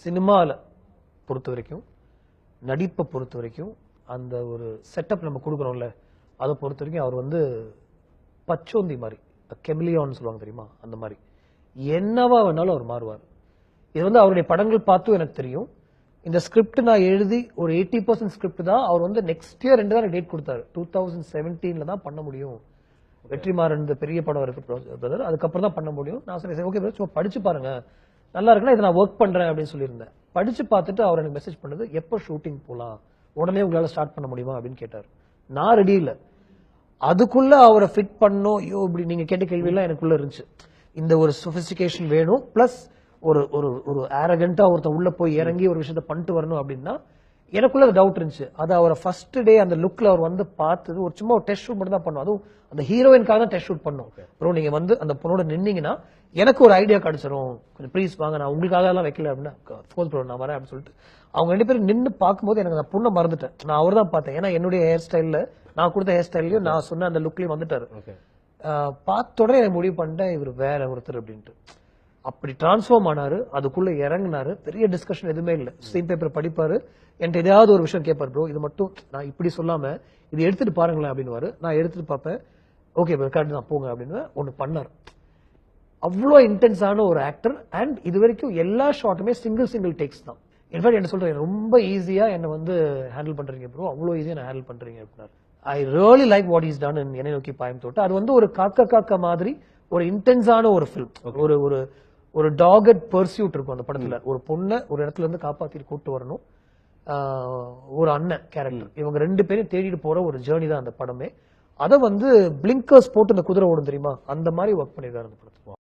சினிமால பொறுத்த வரைக்கும், நடிப்பை பொறுத்த வரைக்கும், அந்த ஒரு செட்டப் நம்ம கொடுக்குறோம்ல, அதை பொறுத்த வரைக்கும் அவர் வந்து பச்சோந்தி மாதிரி, கெமிலியான்னு சொல்லுவாங்க தெரியுமா, அந்த மாதிரி என்னவா வேணாலும் அவர் மாறுவார். இது வந்து அவருடைய படங்கள் பார்த்தும் எனக்கு தெரியும். இந்த ஸ்கிரிப்ட் நான் எழுதி ஒரு 80% ஸ்கிரிப்ட் தான் அவர் வந்து நெக்ஸ்ட் இயர் 2 தான் டேட் கொடுத்தாரு. 2017 தான் பண்ண முடியும். வெற்றிமாறன் இந்த பெரிய படம் இருக்கு பிரதர், அதுக்கப்புறம் தான் பண்ண முடியும். நான் சரி ஓகே பிரதர், சும்மா படிச்சு பாருங்க, நல்லா இருக்குன்னா இதை நான் ஒர்க் பண்றேன் அப்படின்னு சொல்லியிருந்தேன். படிச்சு பார்த்துட்டு அவர் எனக்கு மெசேஜ் பண்ணது, எப்போ ஷூட்டிங் போலாம், உடனே உங்களால ஸ்டார்ட் பண்ண முடியுமா அப்படின்னு கேட்டார். நான் ரெடி இல்லை. அதுக்குள்ள அவரை ஃபிட் பண்ணும். ஐயோ இப்படி நீங்க கேட்ட கேள்வி எல்லாம் எனக்குள்ள இருந்துச்சு. இந்த ஒரு சொபிஸ்டிகேஷன் வேணும், பிளஸ் ஒரு ஒரு ஒரு ஆரகண்டா ஒருத்தன் உள்ள போய் இறங்கி ஒரு விஷயத்த பண்ணிட்டு வரணும் அப்படின்னா எனக்குள்ள டவுட் இருந்துச்சு. அது அவரை ஃபர்ஸ்ட் டே அந்த லுக்ல அவர் வந்து பார்த்தது ஒரு சும்மா ஒரு டெஸ்ட் ஷூட் மட்டும் தான் பண்ணும். அதுவும் அந்த ஹீரோயின்காக தான் டெஸ்ட் ஷூட் பண்ணும். அப்புறம் நீங்க வந்து அந்த பொண்ணோட நின்னீங்கன்னா எனக்கு ஒரு ஐடியா கிடைச்சிரும், கொஞ்சம் ப்ளீஸ் வாங்க, நான் உங்களுக்காக எல்லாம் வைக்கல அப்படின்னா ஃபோன் ப்ரோ நான் வரேன் அப்படின்னு சொல்லிட்டு அவங்க 2 பேரும் நின்று பார்க்கும்போது எனக்கு அந்த பொண்ணை மறந்துட்டேன். நான் அவர் தான் பார்த்தேன். ஏன்னா என்னுடைய ஹேர் ஸ்டைல்ல நான் கொடுத்த ஹேர் ஸ்டைல்லையும் நான் சொன்ன அந்த லுக்லயும் வந்துட்டாரு. பார்த்த உடனே எனக்கு முடிவு பண்ணிட்டேன் இவர் வேற ஒருத்தர் அப்படின்ட்டு. அப்படி டிரான்ஸ்ஃபார்ம் ஆனாரு, அதுக்குள்ள இறங்கினாரு. பெரிய டிஸ்கஷன் எதுவுமே இல்லை. சீன் பேப்பர் படிப்பாரு, என்கிட்ட ஏதாவது ஒரு விஷயம் கேட்பாரு, ப்ரோ இது மட்டும் நான் இப்படி சொல்லாம இது எடுத்துட்டு பாருங்களேன் அப்படின்னு. நான் எடுத்துட்டு பார்ப்பேன், ஓகே கரெக்ட் தான் போங்க அப்படின்னு ஒன்னு பண்ணாரு. அவ்வளோ இன்டென்ஸான ஒரு ஆக்டர். அண்ட் இது வரைக்கும் எல்லா ஷாட்டுமே சிங்கிள் டேக்ஸ் தான். இன்ஃபேக்ட் என்ன சொல்றேன், ரொம்ப ஈஸியா என்ன வந்து ஹேண்டில் பண்றீங்க ப்ரோ, அவ்வளோ ஈஸியா நான் ஹேண்டில் பண்றீங்க அப்படின்னாரு. I really like what is done என்னை நோக்கி பாயம் தோட்ட. அது வந்து ஒரு காக்க மாதிரி ஒரு இன்டென்ஸான ஒரு ஃபில்ம். ஒரு ஒரு ஒரு டாகட் பர்சியூட் இருக்கும் அந்த படத்துல. ஒரு பொண்ணை ஒரு இடத்துல இருந்து காப்பாத்திட்டு கூட்டு வரணும். ஒரு அண்ணன் கேரக்டர், இவங்க 2 பேரும் தேடிட்டு போற ஒரு ஜேர்னி தான் அந்த படமே. அதை வந்து பிளிங்கர்ஸ் போட்டு அந்த குதிரை ஓடும் தெரியுமா, அந்த மாதிரி ஒர்க் பண்ணிருக்காரு அந்த படத்துல.